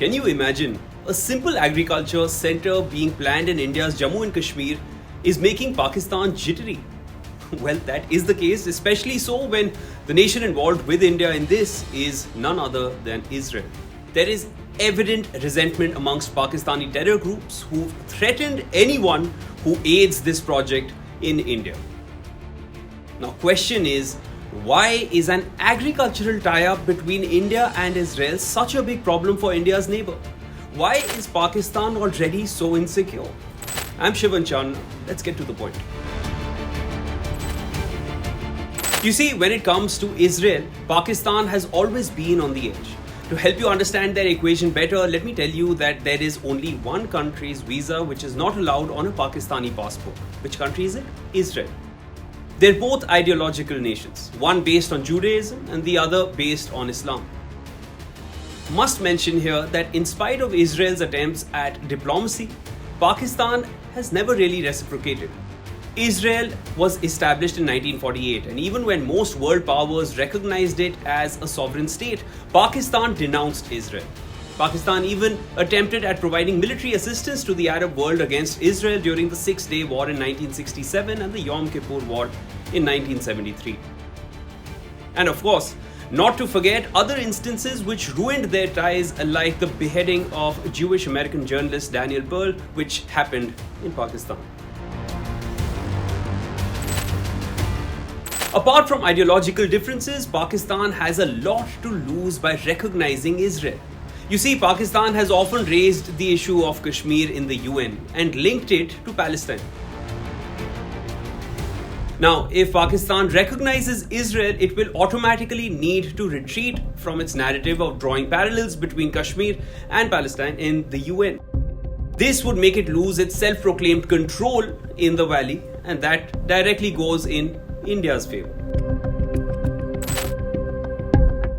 Can you imagine a simple agriculture center being planned in India's Jammu and Kashmir is making Pakistan jittery? Well, that is the case, especially so when the nation involved with India in this is none other than Israel. There is evident resentment amongst Pakistani terror groups who've threatened anyone who aids this project in India. Now, question is, why is an agricultural tie-up between India and Israel such a big problem for India's neighbour? Why is Pakistan already so insecure? I'm Shivan Chanana. Let's get to the point. You see, when it comes to Israel, Pakistan has always been on the edge. To help you understand their equation better, let me tell you that there is only one country's visa which is not allowed on a Pakistani passport. Which country is it? Israel. They're both ideological nations, one based on Judaism and the other based on Islam. Must mention here that in spite of Israel's attempts at diplomacy, Pakistan has never really reciprocated. Israel was established in 1948, and even when most world powers recognized it as a sovereign state, Pakistan denounced Israel. Pakistan even attempted at providing military assistance to the Arab world against Israel during the Six-Day War in 1967 and the Yom Kippur War in 1973. And of course, not to forget other instances which ruined their ties, like the beheading of Jewish American journalist Daniel Pearl, which happened in Pakistan. Apart from ideological differences, Pakistan has a lot to lose by recognizing Israel. You see, Pakistan has often raised the issue of Kashmir in the UN and linked it to Palestine. Now, if Pakistan recognizes Israel, it will automatically need to retreat from its narrative of drawing parallels between Kashmir and Palestine in the UN. This would make it lose its self-proclaimed control in the valley, and that directly goes in India's favor.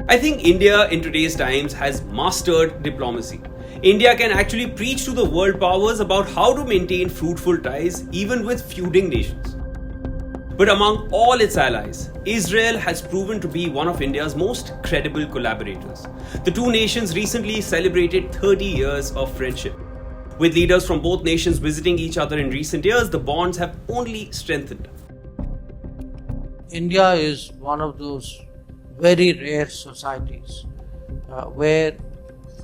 I think India in today's times has mastered diplomacy. India can actually preach to the world powers about how to maintain fruitful ties even with feuding nations. But among all its allies, Israel has proven to be one of India's most credible collaborators. The two nations recently celebrated 30 years of friendship. With leaders from both nations visiting each other in recent years, the bonds have only strengthened. India is one of those very rare societies where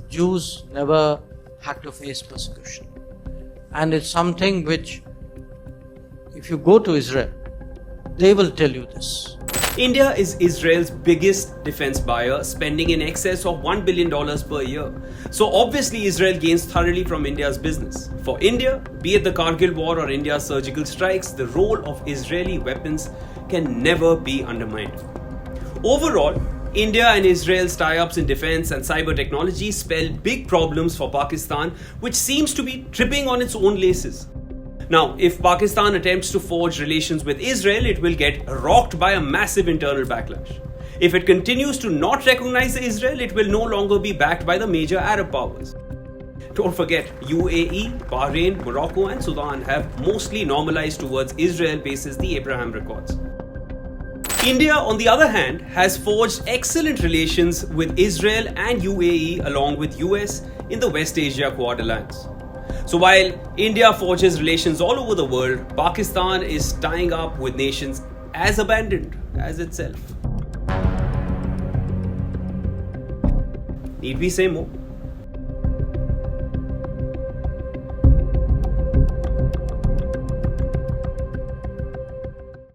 Jews never had to face persecution. And it's something which, if you go to Israel, they will tell you this. India is Israel's biggest defense buyer, spending in excess of $1 billion per year. So obviously Israel gains thoroughly from India's business. For India, be it the Kargil War or India's surgical strikes, the role of Israeli weapons can never be undermined. Overall, India and Israel's tie-ups in defense and cyber technology spell big problems for Pakistan, which seems to be tripping on its own laces. Now, if Pakistan attempts to forge relations with Israel, it will get rocked by a massive internal backlash. If it continues to not recognize Israel, it will no longer be backed by the major Arab powers. Don't forget, UAE, Bahrain, Morocco and Sudan have mostly normalized towards Israel basis the Abraham Accords. India, on the other hand, has forged excellent relations with Israel and UAE along with US in the West Asia Quad Alliance. So while India forges relations all over the world, Pakistan is tying up with nations as abandoned as itself. Need we say more?